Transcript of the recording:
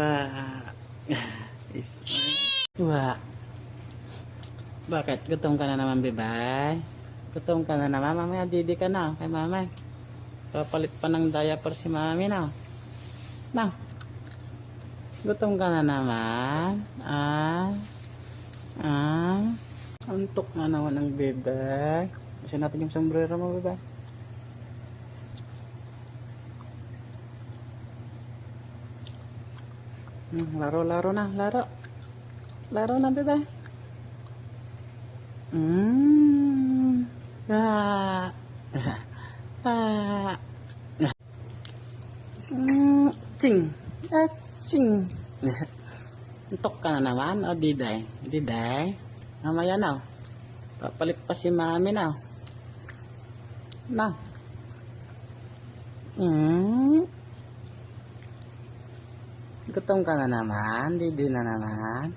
Wah. Wah. Bakit? Gutom ka na naman, bebay? Gutom ka na naman? Mamaya didi ka na kay mama. Papalit pa ng diaper si mami na. Na. Gutom ka na naman? Antok na naman ng bebay. Kasi natin yung sombrero mo, bebay. Laro na, laro. Laro na, bebay. Ah. Ah. Ching. Ching. Antok ka na naman, o diday? Diday? Mamaya na, papalit pa si mami na. Na. Gutom ka na naman, didi na naman.